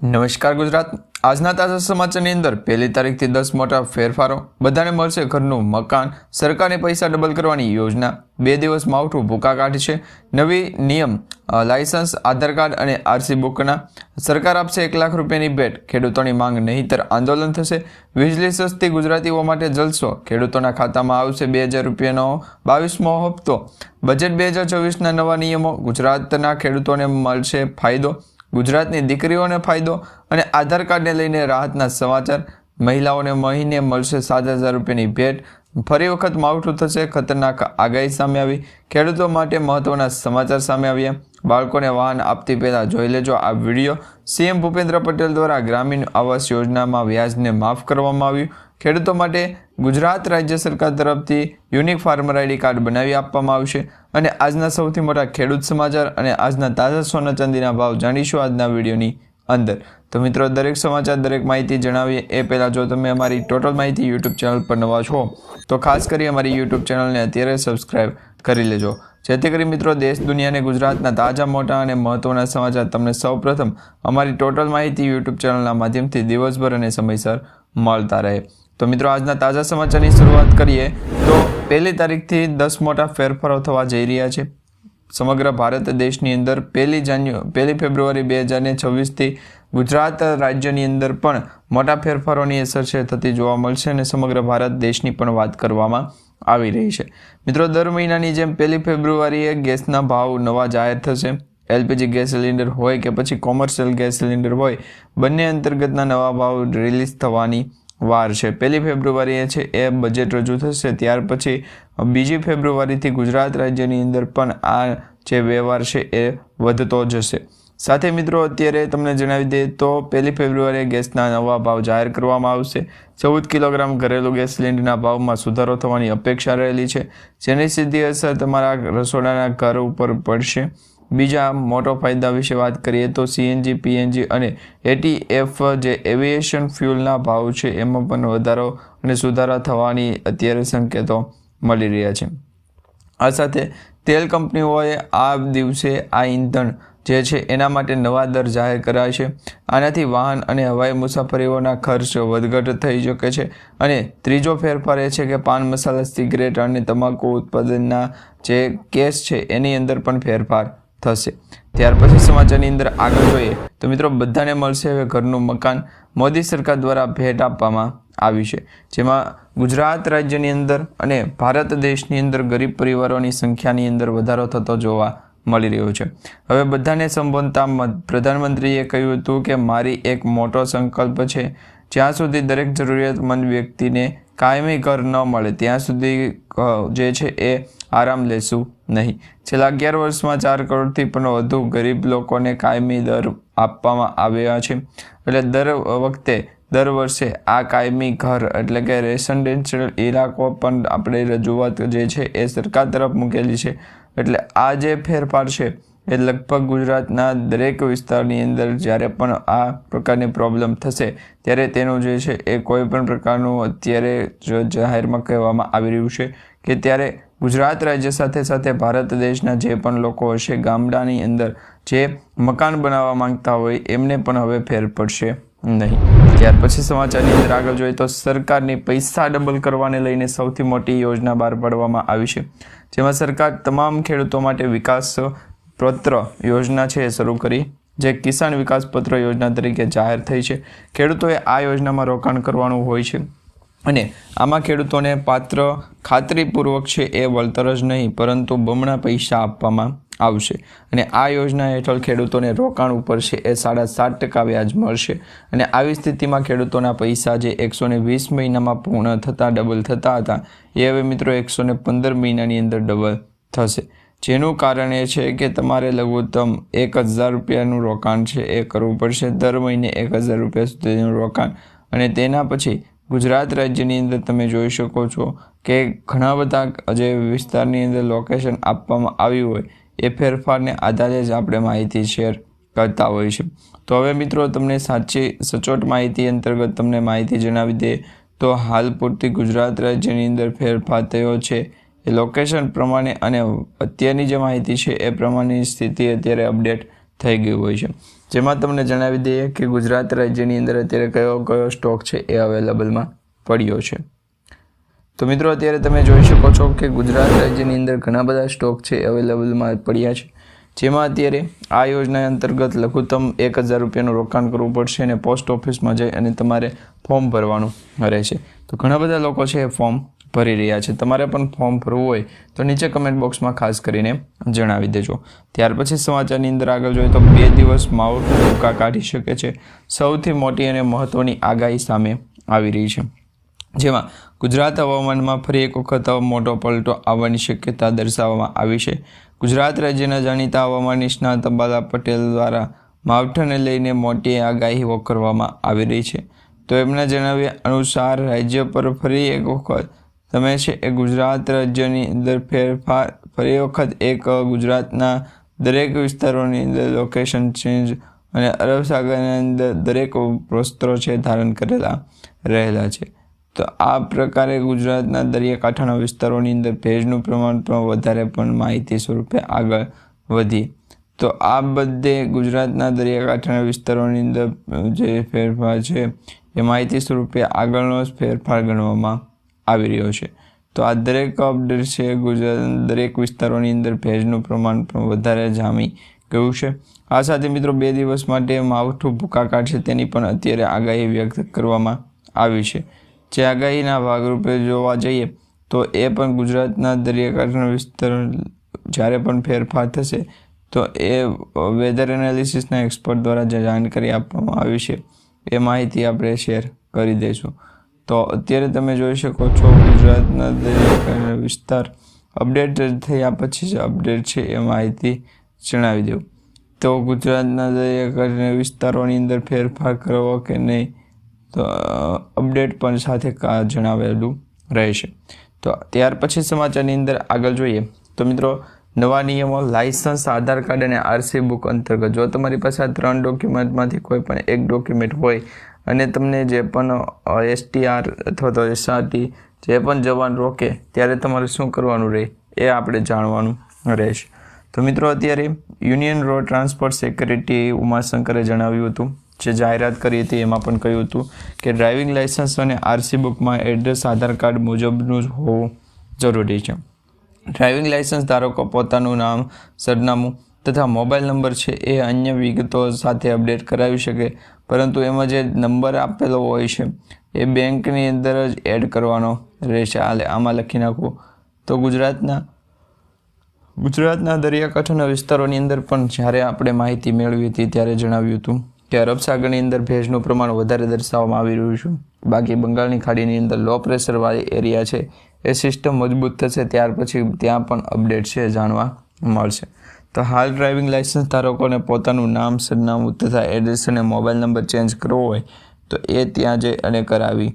નમસ્કાર ગુજરાત। આજના તાજા સમાચારની અંદર પહેલી તારીખથી 10 મોટા ફેરફારો, બધાને મળશે ઘરનું મકાન, સરકારને પૈસા ડબલ કરવાની યોજના, 2 દિવસ માવઠું ભૂકા કાઢશે, નવી નિયમ, લાયસન્સ, આધાર કાર્ડ અને આરસી બુકના, સરકાર આપશે 1 લાખ રૂપિયાની ભેટ, ખેડૂતોની માંગ નહીંતર આંદોલન થશે, વીજળી સસ્તી, ગુજરાતીઓ માટે જલસો, ખેડૂતોના ખાતામાં આવશે 2000 રૂપિયાનો 22મો હપ્તો, બજેટ 2024ના નવા નિયમો, ગુજરાતના ખેડૂતોને મળશે ફાયદો, ગુજરાતની દીકરીઓને ફાયદો અને આધાર કાર્ડને લઈને રાહતના સમાચાર, મહિલાઓને મહિને મળશે 7000 રૂપિયાની ભેટ, ફરી વખત માવઠું થશે, ખતરનાક આગાહી સામે આવી, ખેડૂતો માટે મહત્વના સમાચાર સામે આવ્યા, બાળકોને વાહન આપતી પહેલા જોઈ લેજો આ વિડીયો, સીએમ ભૂપેન્દ્ર પટેલ દ્વારા ગ્રામીણ આવાસ યોજનામાં વ્યાજને માફ કરવામાં આવ્યું, ખેડૂતો માટે ગુજરાત રાજ્ય સરકાર તરફથી યુનિક ફાર્મર આઈડી કાર્ડ બનાવી આપવામાં આવશે અને આજના સૌથી મોટા ખેડૂત સમાચાર અને આજના તાજા સોના ચાંદીના ભાવ જાણીશું આજના વિડીયોની અંદર। તો મિત્રો, દરેક સમાચાર, દરેક માહિતી જણાવીએ એ પહેલાં જો તમે અમારી ટોટલ માહિતી યુટ્યુબ ચેનલ પર નવા છો તો ખાસ કરી અમારી યુટ્યુબ ચેનલને અત્યારે સબસ્ક્રાઈબ કરી લેજો, જેથી કરી મિત્રો દેશ દુનિયાને ગુજરાતના તાજા મોટા અને મહત્વના સમાચાર તમને સૌપ્રથમ અમારી ટોટલ માહિતી યુટ્યુબ ચેનલના માધ્યમથી દિવસભર અને સમયસર મળતા રહે। તો મિત્રો, આજના તાજા સમાચારની શરૂઆત કરીએ તો પહેલી તારીખથી 10 મોટા ફેરફારો થવા જઈ રહ્યા છે। સમગ્ર ભારત દેશની અંદર 1 ફેબ્રુઆરી 2026થી ગુજરાત રાજ્યની અંદર પણ મોટા ફેરફારોની અસર છે થતી જોવા મળશે અને સમગ્ર ભારત દેશની પણ વાત કરવામાં આવી રહી છે। મિત્રો, દર મહિનાની જેમ 1 ફેબ્રુઆરીએ ગેસના ભાવ નવા જાહેર થશે। એલપીજી ગેસ સિલિન્ડર હોય કે પછી કોમર્શિયલ ગેસ સિલિન્ડર હોય, બંને અંતર્ગતના નવા ભાવ રિલીઝ થવાની વાર છે। 1 ફેબ્રુઆરીએ છે એ બજેટ રજૂ થશે, ત્યાર પછી 2 ફેબ્રુઆરીથી ગુજરાત રાજ્યની અંદર પણ આ જે વ્યવહાર છે એ વધતો જશે। સાથે મિત્રો, અત્યારે તમને જણાવી દઈએ તો 1 ફેબ્રુઆરીએ ગેસના નવા ભાવ જાહેર કરવામાં આવશે। 14 કિલોગ્રામ ઘરેલું ગેસ સિલિન્ડરના ભાવમાં સુધારો થવાની અપેક્ષા રહેલી છે, જેની સીધી અસર તમારા રસોડાના ઘર ઉપર પડશે। બીજા મોટો ફાયદા વિશે વાત કરીએ તો સીએનજી, પીએનજી અને એટીએફ જે એવિએશન ફ્યુલના ભાવ છે એમાં પણ વધારો અને સુધારા થવાની અત્યારે સંકેતો મળી રહ્યા છે। આ સાથે તેલ કંપનીઓએ આ દિવસે આ ઇંધણ જે છે એના માટે નવા દર જાહેર કર્યા છે। આનાથી વાહન અને હવાઈ મુસાફરીઓના ખર્ચ વધઘટ થઈ શકે છે। અને ત્રીજો ફેરફાર એ છે કે પાન મસાલા, સિગરેટ અને તમાકુ ઉત્પાદનના જે કેસ છે એની અંદર પણ ફેરફાર થશે। ત્યાર પછી સમાચારની અંદર આગળ જોઈએ તો મિત્રો, બધાને મળશે હવે ઘરનું મકાન, મોદી સરકાર દ્વારા ભેટ આપવામાં આવી છે, જેમાં ગુજરાત રાજ્યની અંદર અને ભારત દેશની અંદર ગરીબ પરિવારોની સંખ્યાની અંદર વધારો થતો જોવા મળી રહ્યો છે। હવે બધાને સંબોધતા પ્રધાનમંત્રીએ કહ્યું હતું કે મારી એક મોટો સંકલ્પ છે, જ્યાં સુધી દરેક જરૂરિયાતમંદ વ્યક્તિને કાયમી ઘર ન મળે ત્યાં સુધી જે છે એ આરામ લેશું નહીં। છેલ્લા 11 વર્ષમાં 4 કરોડથી પણ વધુ ગરીબ લોકોને કાયમી દર આપવામાં આવ્યા છે। એટલે દર વર્ષે આ કાયમી ઘર એટલે કે રેસિડેન્શિયલ ઇલાકો પણ આપણે રજૂઆત જે છે એ સરકાર તરફ મૂકેલી છે। એટલે આ જે ફેરફાર છે એ લગભગ ગુજરાતના દરેક વિસ્તારની અંદર જ્યારે પણ આ પ્રકારની પ્રોબ્લેમ થશે ત્યારે તેનું જે છે એ કોઈ પણ પ્રકારનું અત્યારે જાહેરમાં કહેવામાં આવી રહ્યું છે કે ત્યારે ગુજરાત રાજ્ય સાથે સાથે ભારત દેશના જે પણ લોકો હશે ગામડાની અંદર જે મકાન બનાવવા માંગતા હોય એમને પણ હવે ફેર પડશે નહીં। ત્યાર પછી સમાચારની અંદર આગળ જોઈએ તો સરકારની પૈસા ડબલ કરવાને લઈને સૌથી મોટી યોજના બહાર પાડવામાં આવી છે, જેમાં સરકાર તમામ ખેડૂતો માટે વિકાસ પત્ર યોજના છે એ શરૂ કરી, જે કિસાન વિકાસ પત્ર યોજના તરીકે જાહેર થઈ છે। ખેડૂતોએ આ યોજનામાં રોકાણ કરવાનું હોય છે અને આમાં ખેડૂતોને ખાતરીપૂર્વક છે એ વળતર જ નહીં પરંતુ બમણા પૈસા આપવામાં આવશે અને આ યોજના હેઠળ ખેડૂતોને રોકાણ ઉપર છે એ 7.5% વ્યાજ મળશે અને આવી સ્થિતિમાં ખેડૂતોના પૈસા જે 120 મહિનામાં પૂર્ણ થતાં ડબલ થતા હતા એ હવે મિત્રો 115 મહિનાની અંદર ડબલ થશે, જેનું કારણ એ છે કે તમારે લઘુત્તમ 1000 રૂપિયાનું રોકાણ છે એ કરવું પડશે, દર મહિને 1000 રૂપિયા સુધીનું રોકાણ। અને તેના પછી ગુજરાત રાજ્યની અંદર તમે જોઈ શકો છો કે ઘણા બધા જે વિસ્તારની અંદર લોકેશન આપવામાં આવ્યું હોય એ ફેરફારને આધારે જ આપણે માહિતી શેર કરતા હોય છે। તો હવે મિત્રો, તમને સચોટ માહિતી અંતર્ગત તમને માહિતી જણાવી દે તો હાલ પૂરતી ગુજરાત રાજ્યની અંદર ફેરફાર થયો છે એ લોકેશન પ્રમાણે અને અત્યારની જે માહિતી છે એ પ્રમાણેની સ્થિતિ અત્યારે અપડેટ થઈ ગયું હોય છે, જેમાં તમને જણાવી દઈએ કે ગુજરાત રાજ્યની અંદર અત્યારે કયો સ્ટોક છે એ અવેલેબલમાં પડ્યો છે. તો મિત્રો અત્યારે તમે જોઈ શકો છો કે ગુજરાત રાજ્યની અંદર ઘણા બધા સ્ટોક છે અવેલેબલમાં પડ્યા છે, જેમાં અત્યારે આ યોજના અંતર્ગત લઘુત્તમ 1000 રૂપિયાનું રોકાણ કરવું પડશે અને પોસ્ટ ઓફિસમાં જઈ અને તમારે ફોર્મ ભરવાનું રહેશે. તો ઘણા બધા લોકો છે એ ફોર્મ ભરી રહ્યા છે. તમારે પણ ફોર્મ ભરવું હોય તો નીચે કમેન્ટ બોક્સમાં ખાસ કરીને જણાવી દેજો. ત્યાર પછી સમાચારની અંદર આગળ જોઈએ તો 2 દિવસ માવઠું ભૂકા કાઢી શકે છે. સૌથી મોટી અને મહત્વની આગાહી સામે આવી રહી છે, જેમાં ગુજરાત હવામાનમાં ફરી એક વખત મોટો પલટો આવવાની શક્યતા દર્શાવવામાં આવી છે. ગુજરાત રાજ્યના જાણીતા હવામાન નિષ્ણાત અંબાલા પટેલ દ્વારા માવઠાને લઈને મોટી આગાહીઓ કરવામાં આવી રહી છે. તો એમના જણાવ્યા અનુસાર રાજ્ય પર ફરી એક વખત તમે છે એ ગુજરાત રાજ્યની અંદર ફેરફાર ફરી વખત એક ગુજરાતના દરેક વિસ્તારોની અંદર લોકેશન ચેન્જ અને અરબ સાગરની અંદર દરેક પ્રસ્ત્રો છે ધારણ કરેલા રહેલા છે. તો આ પ્રકારે ગુજરાતના દરિયાકાંઠાના વિસ્તારોની અંદર ભેજનું પ્રમાણ પણ વધારે પણ માહિતી સ્વરૂપે આગળ વધી. તો આ બધે ગુજરાતના દરિયાકાંઠાના વિસ્તારોની અંદર જે ફેરફાર છે એ માહિતી સ્વરૂપે આગળનો જ ફેરફાર ગણવામાં આવી રહ્યો છે. તો આ દરેક અપડેટ છે ગુજરાત દરેક વિસ્તારોની અંદર ભેજનું પ્રમાણ પણ વધારે જામી ગયું છે. આ સાથે મિત્રો 2 દિવસ માટે માવઠું ભૂકા કાઢશે તેની પણ અત્યારે આગાહી વ્યક્ત કરવામાં આવી છે. જે આગાહીના ભાગરૂપે જોવા જઈએ તો એ પણ ગુજરાતના દરિયાકાંઠાના વિસ્તારો જ્યારે પણ ફેરફાર થશે તો એ વેધર એનાલિસિસના એક્સપર્ટ દ્વારા જે જાણકારી આપવામાં આવી છે એ માહિતી આપણે શેર કરી દઈશું. તો અત્યારે તમે જોઈ શકો છો ગુજરાતના દરિયાકાંઠાના વિસ્તાર અપડેટ થયા પછી જ અપડેટ છે એ માહિતી જણાવી દઉં. તો ગુજરાતના દરિયાકાંઠાના વિસ્તારોની અંદર ફેરફાર કરવો કે નહીં તો અપડેટ પણ સાથે જણાવેલું રહેશે. તો ત્યાર પછી સમાચારની અંદર આગળ જોઈએ તો મિત્રો નવા નિયમો લાયસન્સ, આધાર કાર્ડ અને આરસી બુક અંતર્ગત જો તમારી પાસે આ 3 ડોક્યુમેન્ટમાંથી કોઈ પણ એક ડોક્યુમેન્ટ હોય અને તમને જે પણ STR અથવા તો SRT જે પણ જવાન રોકે ત્યારે તમારે શું કરવાનું રહે એ આપણે જાણવાનું રહેશે. તો મિત્રો અત્યારે યુનિયન રોડ ટ્રાન્સપોર્ટ સેક્રેટરી ઉમાશંકરે જણાવ્યું હતું, જે જાહેરાત કરી હતી એમાં પણ કહ્યું હતું કે ડ્રાઇવિંગ લાયસન્સ અને આરસી બુકમાં એડ્રેસ આધાર કાર્ડ મુજબનું જ હોવું જરૂરી છે. ડ્રાઇવિંગ લાયસન્સ ધારકો પોતાનું નામ, સરનામું તથા મોબાઈલ નંબર છે એ અન્ય વિગતો સાથે અપડેટ કરાવી શકે, પરંતુ એમાં જે નંબર આપેલો હોય છે એ બેંકની અંદર જ એડ કરવાનો રહેશે. આમાં લખી નાખવું. તો ગુજરાતના દરિયાકાંઠાના વિસ્તારોની અંદર પણ જ્યારે આપણે માહિતી મેળવી હતી ત્યારે જણાવ્યું હતું કે અરબ સાગરની અંદર ભેજનું પ્રમાણ વધારે દર્શાવવામાં આવી રહ્યું છે. બાકી બંગાળની ખાડીની અંદર લો પ્રેશરવાળી એરિયા છે એ સિસ્ટમ મજબૂત થશે ત્યાર પછી ત્યાં પણ અપડેટ છે જાણવા મળશે. તો હાલ ડ્રાઇવિંગ લાયસન્સ ધારકોને પોતાનું નામ, સરનામું તથા એડ્રેસ અને મોબાઈલ નંબર ચેન્જ કરવો હોય તો એ ત્યાં જઈ અને કરાવી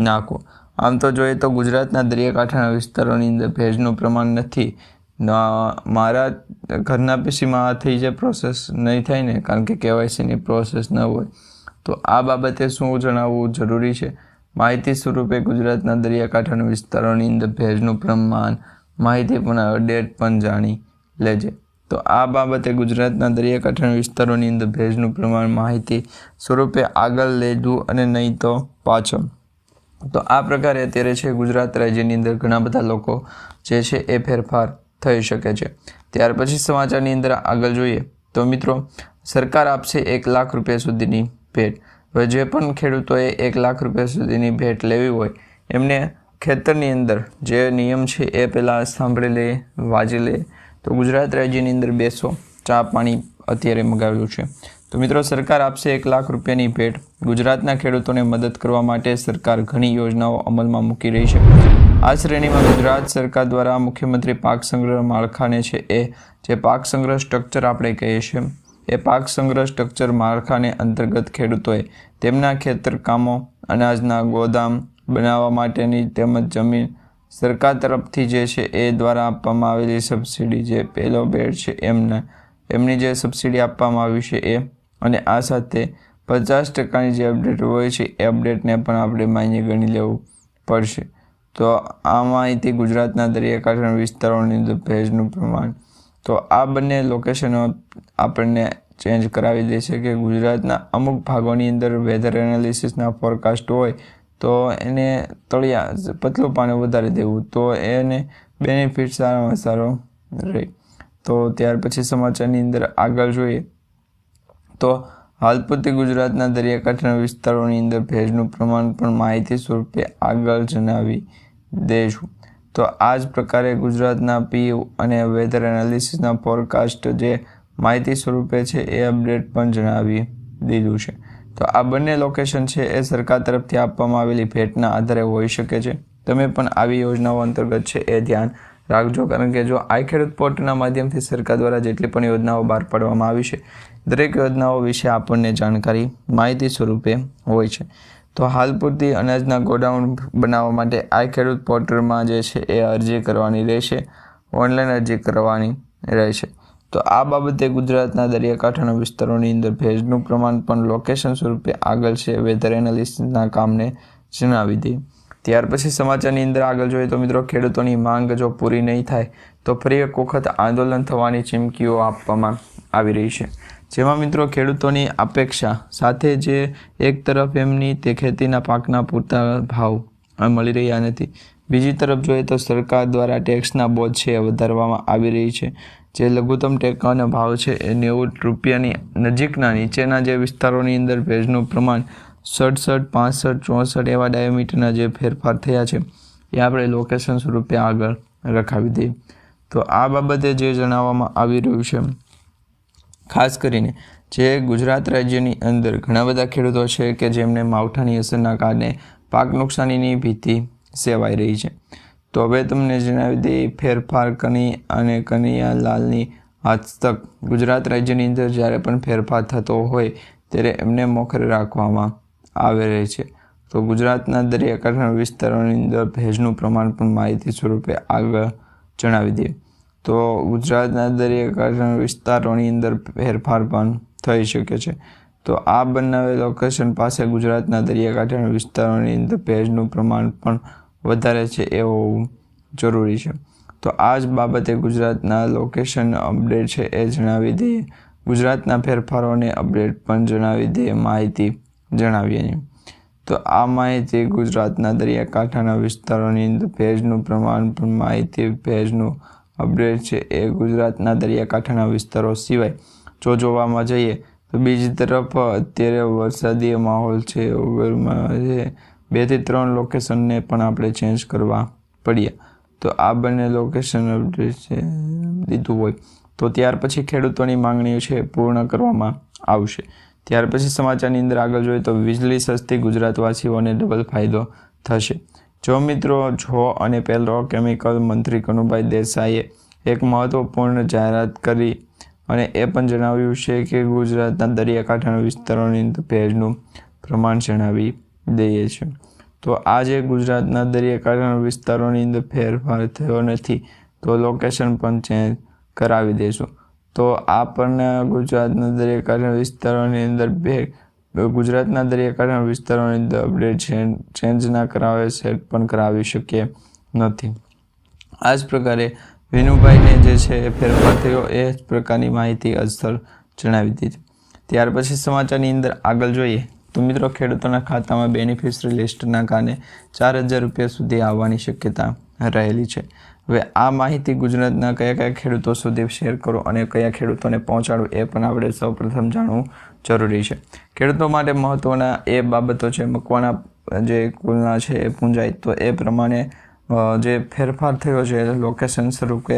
નાખો. આમ તો જોઈએ તો ગુજરાતના દરિયાકાંઠાના વિસ્તારોની અંદર ભેજનું પ્રમાણ નથી. મારા ઘરના પીસીમાં આ થઈ જાય પ્રોસેસ નહીં થાય ને, કારણ કે KYCની પ્રોસેસ ન હોય. તો આ બાબતે શું જણાવવું જરૂરી છે માહિતી સ્વરૂપે ગુજરાતના દરિયાકાંઠાના વિસ્તારોની અંદર ભેજનું પ્રમાણ માહિતી પણ અપડેટ પણ જાણી લેજે. તો આ બાબતે ગુજરાતના દરિયાકાંઠાના વિસ્તારોની અંદર ભેજનું પ્રમાણ માહિતી સ્વરૂપે આગળ લેજવું અને નહીં તો પાછળ. તો આ પ્રકારે અત્યારે છે ગુજરાત રાજ્યની અંદર ઘણા બધા લોકો જે છે એ ફેરફાર થઈ શકે છે. ત્યાર પછી સમાચારની અંદર આગળ જોઈએ તો મિત્રો સરકાર આપશે 1 લાખ રૂપિયા સુધીની ભેટ. હવે જે પણ ખેડૂતોએ 1 લાખ રૂપિયા સુધીની ભેટ લેવી હોય એમને ખેતરની અંદર જે નિયમ છે એ પહેલાં સાંભળી લે, વાંચી લે. તો ગુજરાત રાજ્યની અંદર 200 ચા પાણી અત્યારે મગાવેલું છે. તો મિત્રો સરકાર આપશે 1 લાખ રૂપિયાની ભેટ. ગુજરાતના ખેડૂતોને મદદ કરવા માટે સરકાર ઘણી યોજનાઓ અમલમાં મૂકી રહી છે. આ શ્રેણીમાં ગુજરાત સરકાર દ્વારા મુખ્યમંત્રી પાક સંગ્રહ માળખાને છે એ જે પાક સંગ્રહ સ્ટ્રક્ચર આપણે કહીએ છીએ એ પાક સંગ્રહ સ્ટ્રક્ચર માળખાને અંતર્ગત ખેડૂતોએ તેમના ખેતર કામો, અનાજના ગોદામ બનાવવા માટેની તેમજ જમીન સરકાર તરફથી જે છે એ દ્વારા આપવામાં આવેલી સબસિડી જે પહેલો બેડ છે એમની જે સબસિડી આપવામાં આવી છે એ, અને આ સાથે 50% જે અપડેટ હોય છે એ અપડેટને પણ આપણે માન્ય ગણી લેવું પડશે. તો આ માહિતી ગુજરાતના દરિયાકાંઠાના વિસ્તારોની અંદર ભેજનું પ્રમાણ. તો આ બંને લોકેશનો આપણને ચેન્જ કરાવી દે છે કે ગુજરાતના અમુક ભાગોની અંદર વેધર એનાલિસિસના ફોરકાસ્ટ હોય તો એને તળિયા પતલું પાણી વધારી દેવું તો એને બેનિફિટ સારામાં સારો રહે. તો ત્યાર પછી સમાચારની અંદર આગળ જોઈએ તો હાલ પૂરતી ગુજરાતના દરિયાકાંઠાના વિસ્તારોની અંદર ભેજનું પ્રમાણ પણ માહિતી સ્વરૂપે આગળ જણાવી દઈશું. તો આ જ પ્રકારે ગુજરાતના પીયુ અને વેધર એનાલિસિસના ફોરકાસ્ટ જે માહિતી સ્વરૂપે છે એ અપડેટ પણ જણાવી દીધું છે. તો આ બંને લોકેશન છે એ સરકાર તરફથી આપવામાં આવેલી ભેટના આધારે હોઈ શકે છે. તમે પણ આવી યોજનાઓ અંતર્ગત છે એ ધ્યાન રાખજો, કારણ કે જો આઈ ખેડૂત પોર્ટલના માધ્યમથી સરકાર દ્વારા જેટલી પણ યોજનાઓ બહાર પાડવામાં આવી છે દરેક યોજનાઓ વિશે આપણને જાણકારી માહિતી સ્વરૂપે હોય છે. તો હાલ પૂરતી અનાજના ગોડાઉન બનાવવા માટે આઈ ખેડૂત પોર્ટલમાં જે છે એ અરજી કરવાની રહેશે, ઓનલાઈન અરજી કરવાની રહેશે. તો આ બાબતે ગુજરાતના દરિયાકાંઠાના વિસ્તારોની અંદર ભેજનું પ્રમાણ પણ લોકેશન સ્વરૂપે આગળ છે વેધર એનાલિસિસના કામને જણાવી દે. ત્યાર પછી સમાચારની અંદર આગળ જોઈએ તો મિત્રો, ખેડૂતોની માંગ જો પૂરી નહીં થાય તો ફરી એક વખત આંદોલન થવાની ચીમકીઓ આપવામાં આવી રહી છે. જેમાં મિત્રો ખેડૂતોની અપેક્ષા સાથે જે એક તરફ એમની તે ખેતીના પાકના પૂરતા ભાવ મળી રહ્યા નથી, બીજી તરફ જોઈએ તો સરકાર દ્વારા ટેક્સના બોજ છે એ વધારવામાં આવી રહી છે. જે લઘુત્તમ ટેકાનો ભાવ છે એ 90 રૂપિયાની નજીકના નીચેના જે વિસ્તારોની અંદર ભેજનું પ્રમાણ 67, 65, 64 એવા ડાયામીટરના જે ફેરફાર થયા છે એ આપણે લોકેશન સ્વરૂપે આગળ રખાવી દઈએ. તો આ બાબતે જે જણાવવામાં આવી રહ્યું છે, ખાસ કરીને જે ગુજરાત રાજ્યની અંદર ઘણા બધા ખેડૂતો છે કે જેમને માવઠાની અસરના કારણે પાક નુકસાનીની ભીતિ સેવાઈ રહી છે. તો હવે તમને જણાવી દઈએ, ફેરફાર કની અને કનૈયાલાલની હસ્તક ગુજરાત રાજ્યની અંદર જ્યારે પણ ફેરફાર થતો હોય ત્યારે એમને મોખરે રાખવામાં આવે રહે છે. તો ગુજરાતના દરિયાકાંઠાના વિસ્તારોની અંદર ભેજનું પ્રમાણ પણ માહિતી સ્વરૂપે આગળ જણાવી દઈએ. તો ગુજરાતના દરિયાકાંઠાના વિસ્તારોની અંદર ફેરફાર પણ થઈ શકે છે. તો આ બંને લોકેશન પાસે ગુજરાતના દરિયાકાંઠાના વિસ્તારોની અંદર ભેજનું પ્રમાણ પણ વધારે છે એ હોવું જરૂરી છે. તો આ જ બાબતે ગુજરાતના લોકેશન અપડેટ છે એ જણાવી દઈએ, ગુજરાતના ફેરફારોને અપડેટ પણ જણાવી દઈએ, માહિતી જણાવીએ. તો આ માહિતી ગુજરાતના દરિયાકાંઠાના વિસ્તારોની અંદર ભેજનું પ્રમાણ પણ માહિતી ભેજનું અપડેટ છે એ ગુજરાતના દરિયાકાંઠાના વિસ્તારો સિવાય જો જોવામાં જઈએ તો બીજી તરફ અત્યારે વરસાદી માહોલ છે ઓગરમાં છે 2 થી 3 લોકેશનને પણ આપણે ચેન્જ કરવા પડ્યા. તો આ બંને લોકેશન અપડેટ છે દીધું હોય તો ત્યાર પછી ખેડૂતોની માંગણીઓ છે પૂર્ણ કરવામાં આવશે. ત્યાર પછી સમાચારની અંદર આગળ જોઈએ તો વીજળી સસ્તી, ગુજરાતવાસીઓને ડબલ ફાયદો થશે. જો મિત્રો અને પેટ્રોકેમિકલ મંત્રી કનુભાઈ દેસાઈએ એક મહત્વપૂર્ણ જાહેરાત કરી અને એ પણ જણાવ્યું છે કે ગુજરાતના દરિયાકાંઠાના વિસ્તારોની અંદર ભેજનું પ્રમાણ જણાવી દઈએ છે. તો આજે ગુજરાતના દરિયાકાંઠાના વિસ્તારોની અંદર ફેરફાર થયો નથી તો લોકેશન પણ ચેન્જ કરાવી દઈશું. તો આ પણ ગુજરાતના દરિયાકાંઠાના વિસ્તારોની અંદર ગુજરાતના દરિયાકાંઠાના વિસ્તારોની અંદર અપડેટ ચેન્જ ના કરાવે સેટ પણ કરાવી શકીએ નથી. આ જ પ્રકારે વિનુભાઈને જે છે એ ફેરફાર થયો એ જ પ્રકારની માહિતી અસર જણાવી દીધી. ત્યાર પછી સમાચારની અંદર આગળ જોઈએ તો મિત્રો, ખેડૂતોના ખાતામાં બેનિફિશરી લિસ્ટના કારણે 4000 રૂપિયા સુધી આવવાની શક્યતા રહેલી છે. હવે આ માહિતી ગુજરાતના કયા ખેડૂતો સુધી શેર કરો અને કયા ખેડૂતોને પહોંચાડવું એ પણ આપણે સૌપ્રથમ જાણવું જરૂરી છે. ખેડૂતો માટે મહત્ત્વના એ બાબતો છે, મકવાના જે કુલના છે એ પૂંજાય તો એ પ્રમાણે જે ફેરફાર થયો છે લોકેશન સ્વરૂપે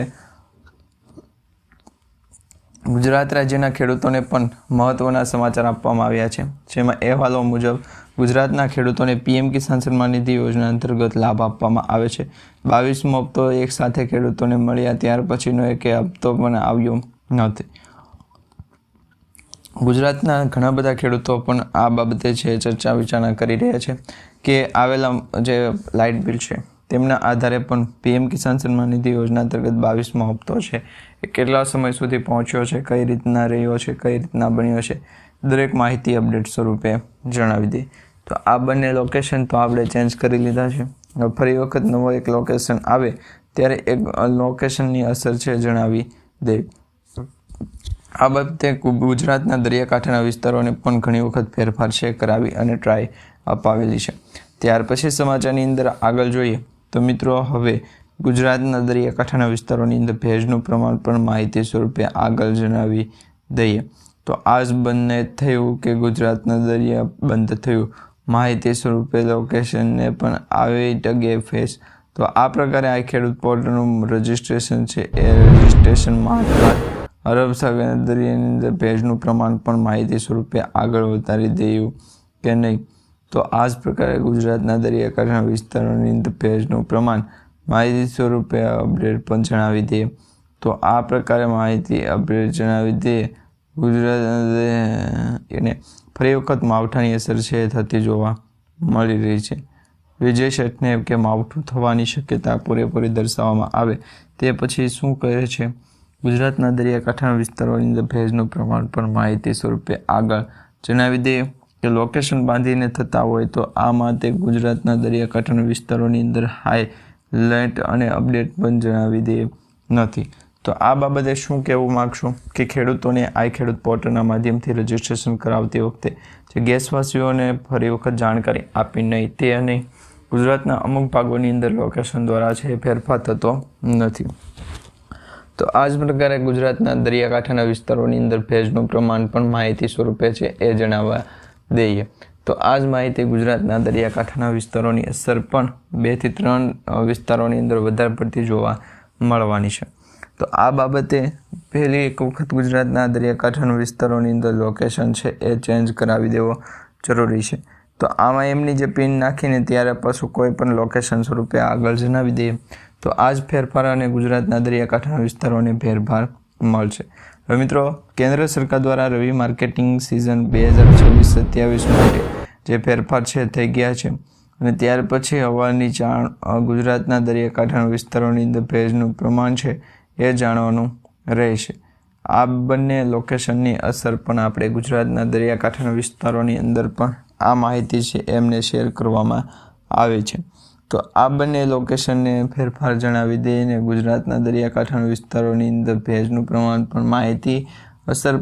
ગુજરાત રાજ્યના ખેડૂતોને પણ મહત્ત્વના સમાચાર આપવામાં આવ્યા છે. જેમાં અહેવાલો મુજબ ગુજરાતના ખેડૂતોને પીએમ કિસાન સન્માન નિધિ યોજના અંતર્ગત લાભ આપવામાં આવે છે. 22મો હપ્તો એક સાથે ખેડૂતોને મળ્યા ત્યાર પછીનો એક હપ્તો પણ આવ્યો નથી. ગુજરાતના ઘણા બધા ખેડૂતો પણ આ બાબતે છે ચર્ચા વિચારણા કરી રહ્યા છે કે આવેલા જે લાઇટ બિલ છે તેમના આધારે પણ પીએમ કિસાન સન્માન નિધિ યોજના અંતર્ગત 22મો હપ્તો છે એ કેટલા સમય સુધી પહોંચ્યો છે, કઈ રીતના રહ્યો છે, કઈ રીતના બન્યો છે, દરેક માહિતી અપડેટ સ્વરૂપે જણાવી દે. તો આ બંને લોકેશન તો આપણે ચેન્જ કરી લીધા છે. ફરી વખત નવો એક લોકેશન આવે ત્યારે એક લોકેશનની અસર છે જણાવી દે. આ બાબતે ગુજરાતના દરિયાકાંઠાના વિસ્તારોને પણ ઘણી વખત ફેરફાર છે કરાવી અને ટ્રાય અપાવેલી છે. ત્યાર પછી સમાચારની અંદર આગળ જોઈએ તો મિત્રો હવે ગુજરાતના દરિયાકાંઠાના વિસ્તારોની અંદર ભેજનું પ્રમાણ પણ માહિતી સ્વરૂપે આગળ જણાવી દઈએ. તો આજ બંને થયું કે ગુજરાતના દરિયા બંધ થયું, માહિતી સ્વરૂપે લોકેશનને પણ આવી ટગે ફેસ. તો આ પ્રકારે આ ખેડૂત પોર્ટલનું રજિસ્ટ્રેશન છે એ રજિસ્ટ્રેશનમાં અરબ સાગરના દરિયાની અંદર ભેજનું પ્રમાણ પણ માહિતી સ્વરૂપે આગળ વધારી દેવું કે નહીં. તો આ જ પ્રકારે ગુજરાતના દરિયાકાંઠાના વિસ્તારોની અંદર ભેજનું પ્રમાણ માહિતી સ્વરૂપે અપડેટ પણ જણાવી દઈએ. તો આ પ્રકારે માહિતી અપડેટ જણાવી દઈએ. ગુજરાત એને ફરી વખત માવઠાની અસર છે થતી જોવા મળી રહી છે. વિજય શેઠને કે માવઠું થવાની શક્યતા પૂરેપૂરી દર્શાવવામાં આવે તે પછી શું કહે છે? ગુજરાતના દરિયાકાંઠાના વિસ્તારોની અંદર ભેજનું પ્રમાણ પણ માહિતી સ્વરૂપે આગળ જણાવી દઈએ કે લોકેશન બાંધીને થતા હોય તો આ માટે ગુજરાતના દરિયાકાંઠાના વિસ્તારોની અંદર હાઈલાઇટ અને અપડેટ પણ જણાવી દઈએ નથી. તો આ બાબતે શું કહેવું માગશો કે ખેડૂતોને આ ખેડૂત પોર્ટલના માધ્યમથી રજિસ્ટ્રેશન કરાવતી વખતે જે ગેસવાસીઓને ફરી વખત જાણકારી આપી નહીં તે અને ગુજરાતના અમુક ભાગોની અંદર લોકેશન દ્વારા છે ફેરફાર થતો નથી. તો આ જ પ્રકારે ગુજરાતના દરિયાકાંઠાના વિસ્તારોની અંદર ભેજનું પ્રમાણ પણ માહિતી સ્વરૂપે છે એ જણાવવા દઈએ. તો આ જ માહિતી ગુજરાતના દરિયાકાંઠાના વિસ્તારોની અસર પણ 2 થી 3 વિસ્તારોની અંદર વધારે પડતી જોવા મળવાની છે. તો આ બાબતે પહેલી એક વખત ગુજરાતના દરિયાકાંઠાના વિસ્તારોની અંદર લોકેશન છે એ ચેન્જ કરાવી દેવો જરૂરી છે. તો આમાં એમની જે પિન નાખીને ત્યારે પાછું કોઈ પણ લોકેશન સ્વરૂપે આગળ જણાવી દઈએ તો આ જ ફેરફાર અને ગુજરાતના દરિયાકાંઠાના વિસ્તારોને ફેરફાર મળશે. હવે મિત્રો, કેન્દ્ર સરકાર દ્વારા રવિ માર્કેટિંગ સિઝન 2026-27 માટે જે ફેરફાર છે થઈ ગયા છે અને ત્યાર પછી હવાની જાણ ગુજરાતના દરિયાકાંઠાના વિસ્તારોની અંદર ભેજનું પ્રમાણ છે એ જાણવાનું રહેશે. આ બંને લોકેશનની અસર પણ આપણે ગુજરાતના દરિયાકાંઠાના વિસ્તારોની અંદર પણ આ માહિતી છે એમને શેર કરવામાં આવે છે. તો આ બંને લોકેશનને ફેરફાર જણાવી દઈને ગુજરાતના દરિયાકાંઠાના વિસ્તારોની અંદર ભેજનું પ્રમાણ પણ માહિતી અસર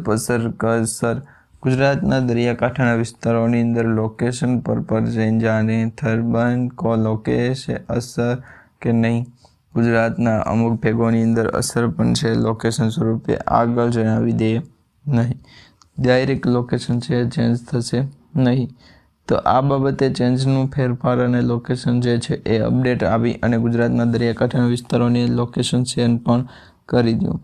ગુજરાતના દરિયાકાંઠાના વિસ્તારોની અંદર લોકેશન પર જઈને જાણે થર્બન કો લોકેશન અસર કે નહીં. ગુજરાતના અમુક ભેગોની અંદર અસર પણ છે લોકેશન સ્વરૂપે આગળ જણાવી દે નહીં. ડાયરેક્ટ લોકેશન છે ચેન્જ થશે નહીં. તો આ બાબતે ચેન્જનું ફેરફાર અને લોકેશન જે છે એ અપડેટ આવી અને ગુજરાતના દરિયાકાંઠાના વિસ્તારોની લોકેશન ચેન્જ પણ કરી દઉં.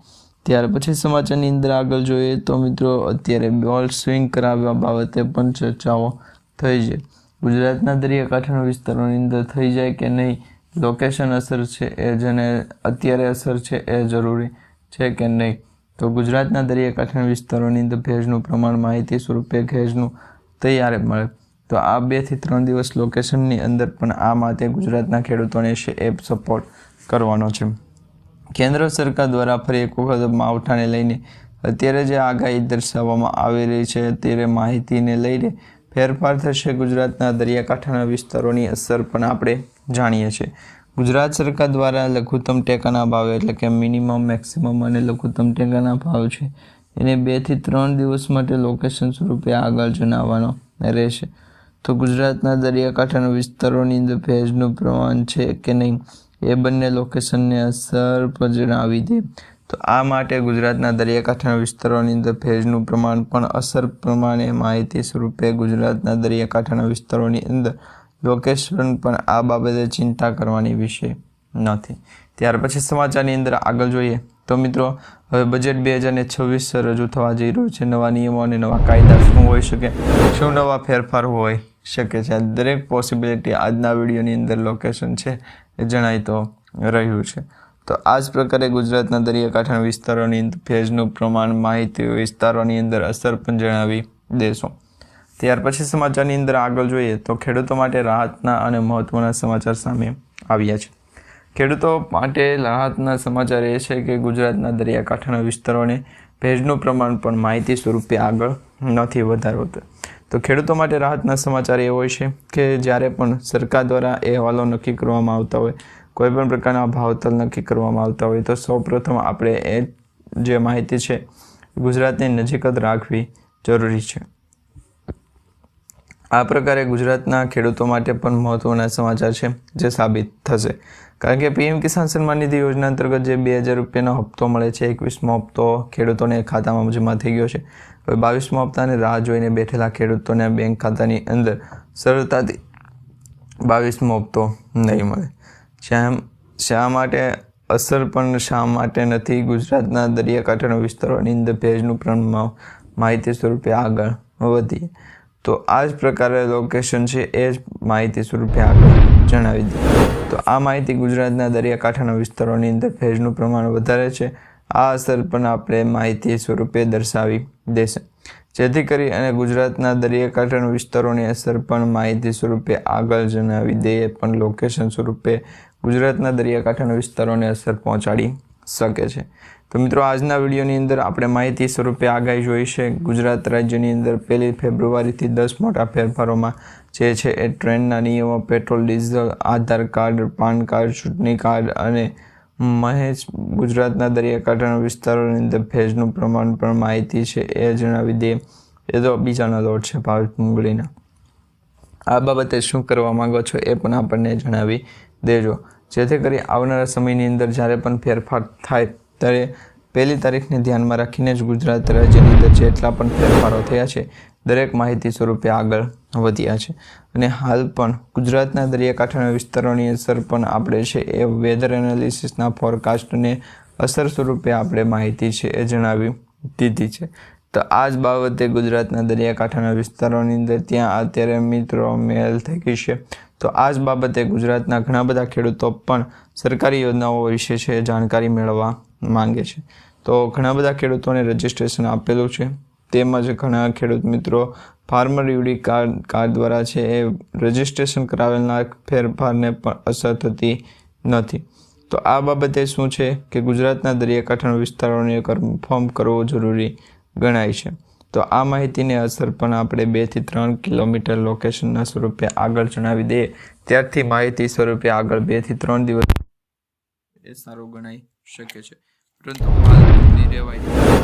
ત્યાર પછી સમાચારની અંદર આગળ જોઈએ તો મિત્રો, અત્યારે બોલ સ્વિંગ કરાવવા બાબતે પણ ચર્ચાઓ થઈ છે. ગુજરાતના દરિયાકાંઠાના વિસ્તારોની અંદર થઈ જાય કે નહીં, લોકેશન અસર છે એ જેને અત્યારે અસર છે એ જરૂરી છે કે નહીં. તો ગુજરાતના દરિયાકાંઠાના વિસ્તારોની અંદર ભેજનું પ્રમાણ માહિતી સ્વરૂપે ભેજનું તૈયાર મળે. તો આ 2 થી 3 દિવસ લોકેશનની અંદર પણ આ માટે ગુજરાતના ખેડૂતોને છે એ સપોર્ટ કરવાનો છે. કેન્દ્ર સરકાર દ્વારા ફરી એક વખત માવઠાને લઈને અત્યારે જે આગાહી દર્શાવવામાં આવી રહી છે ત્યારે માહિતીને લઈને ફેરફાર થશે. ગુજરાતના દરિયાકાંઠાના વિસ્તારોની અસર પણ આપણે જાણીએ છીએ. ગુજરાત સરકાર દ્વારા લઘુત્તમ ટેકાના ભાવ એટલે કે મિનિમમ, મેક્સિમમ અને લઘુત્તમ ટેકાના ભાવ છે એને 2 થી 3 દિવસ માટે લોકેશન સ્વરૂપે આગળ જણાવવાનો રહેશે. તો ગુજરાતના દરિયાકાંઠાના વિસ્તારોની અંદર ભેજનું પ્રમાણ છે કે નહીં એ બંને લોકેશનને અસર પર જણાવી દે. તો આ માટે ગુજરાતના દરિયાકાંઠાના વિસ્તારોની અંદર ભેજનું પ્રમાણ પણ અસર પ્રમાણે માહિતી સ્વરૂપે ગુજરાતના દરિયાકાંઠાના વિસ્તારોની અંદર લોકેશન પણ આ બાબતે ચિંતા કરવાની વિષય નથી. ત્યાર પછી સમાચારની અંદર આગળ જોઈએ તો મિત્રો, હવે બજેટ 2026 રજૂ થવા જઈ રહ્યું છે. નવા નિયમો અને નવા કાયદા શું હોઈ શકે, શું નવા ફેરફાર હોઈ શકે છે, દરેક પોસિબિલિટી આજના વિડીયોની અંદર લોકેશન છે એ જણાય તો રહ્યું છે. તો આ જ પ્રકારે ગુજરાતના દરિયાકાંઠાના વિસ્તારોની અંદર ભેજનું પ્રમાણ માહિતી વિસ્તારોની અંદર અસર પણ જણાવી દેશો. ત્યાર પછી સમાચારની અંદર આગળ જોઈએ તો ખેડૂતો માટે રાહતના અને મહત્વના સમાચાર સામે આવ્યા છે. ખેડૂતો માટે રાહતના સમાચાર એ છે કે ગુજરાતના દરિયાકાંઠાના વિસ્તારોને ભેજનું પ્રમાણ પણ માહિતી સ્વરૂપે આગળ નથી વધારતું. તો ખેડૂતો માટે રાહતના સમાચાર એ હોય છે કે જ્યારે પણ સરકાર દ્વારા અહેવાલો નક્કી કરવામાં આવતા હોય, કોઈપણ પ્રકારના ભાવતાલ નક્કી કરવામાં આવતા હોય તો સૌપ્રથમ આપણે એ જે માહિતી છે ગુજરાતની નજીક જ રાખવી જરૂરી છે. આ પ્રકારે ગુજરાતના ખેડૂતો માટે પણ મહત્વના સમાચાર છે જે સાબિત થશે, કારણ કે પીએમ કિસાન સન્માન નિધિ યોજના અંતર્ગત જે 2000 રૂપિયાનો હપ્તો મળે છે, 21મો હપ્તો ખેડૂતોને ખાતામાં જમા થઈ ગયો છે. હવે 22મા હપ્તાની રાહ જોઈને બેઠેલા ખેડૂતોને બેંક ખાતાની અંદર સરળતાથી 22મો હપ્તો નહીં મળે. શા માટે અસર પણ શા માટે નથી? ગુજરાતના દરિયાકાંઠાના વિસ્તારોની અંદર ભેજનું પ્રમાણ માહિતી સ્વરૂપે આગળ વધીએ તો આ જ પ્રકારે લોકેશન છે એ જ માહિતી સ્વરૂપે આગળ જણાવી દઈએ. તો આ માહિતી ગુજરાતના દરિયાકાંઠાના વિસ્તારોની અંદર ભેજનું પ્રમાણ વધારે છે. આ અસર પણ આપણે માહિતી સ્વરૂપે દર્શાવી દેશે, જેથી કરી અને ગુજરાતના દરિયાકાંઠાના વિસ્તારોની અસર પણ માહિતી સ્વરૂપે આગળ જણાવી દઈએ, પણ લોકેશન સ્વરૂપે ગુજરાતના દરિયાકાંઠાના વિસ્તારોને અસર પહોંચાડી શકે છે. તો મિત્રો, આજના વિડીયોની અંદર આપણે માહિતી સ્વરૂપે આગાહી જોઈ છે. ગુજરાત રાજ્યની અંદર 1 ફેબ્રુઆરીથી 10 મોટા ફેરફારોમાં જે છે એ ટ્રેનના નિયમો, પેટ્રોલ, ડીઝલ, આધાર કાર્ડ, પાન કાર્ડ, ચૂંટણી કાર્ડ અને ગુજરાતના દરિયાકાંઠાના વિસ્તારોની અંદર ભેજનું પ્રમાણ પણ માહિતી છે એ જણાવી દઈએ. એ તો બીજાના લોટ છે ભાવેશ મુંગળીના. આ બાબતે શું કરવા માંગો છો એ પણ આપણને જણાવી દેજો, જેથી કરી આવનારા સમયની અંદર જ્યારે પણ ફેરફાર થાય ત્યારે 1 તારીખને ધ્યાનમાં રાખીને જ ગુજરાત રાજ્યની અંદર જેટલા પણ ફેરફારો થયા છે દરેક માહિતી સ્વરૂપે આગળ વધ્યા છે. અને હાલ પણ ગુજરાતના દરિયાકાંઠાના વિસ્તારોની અસર પણ આપણે છે એ વેધર એનાલિસિસના ફોરકાસ્ટને અસર સ્વરૂપે આપણે માહિતી છે એ જણાવી દીધી છે. તો આ જ બાબતે ગુજરાતના દરિયાકાંઠાના વિસ્તારોની અંદર ત્યાં અત્યારે મિત્રો મેલ થઈ ગઈ છે. તો આ જ બાબતે ગુજરાતના ઘણા બધા ખેડૂતો પણ સરકારી યોજનાઓ વિશે છે જાણકારી મેળવવા માંગે છે. તો ઘણા બધા ખેડૂતોને રજિસ્ટ્રેશન આપેલું છે, તેમજ ઘણા ખેડૂત મિત્રો ફાર્મર યુડી કાર્ડ દ્વારા છે એ રજિસ્ટ્રેશન કરાવેલા ફેરફારને પણ અસર થતી નથી. તો આ બાબતે શું છે કે ગુજરાતના દરિયાકાંઠાના વિસ્તારોને કન્ફર્મ કરવો જરૂરી ગણાય છે. તો આ માહિતીની અસર પણ આપણે 2 થી 3 કિલોમીટર લોકેશનના સ્વરૂપે આગળ જણાવી દઈએ, ત્યારથી માહિતી સ્વરૂપે આગળ 2 થી 3 દિવસ એ સારું ગણાઈ શકે છે. પરંતુ હાલ રહેવાય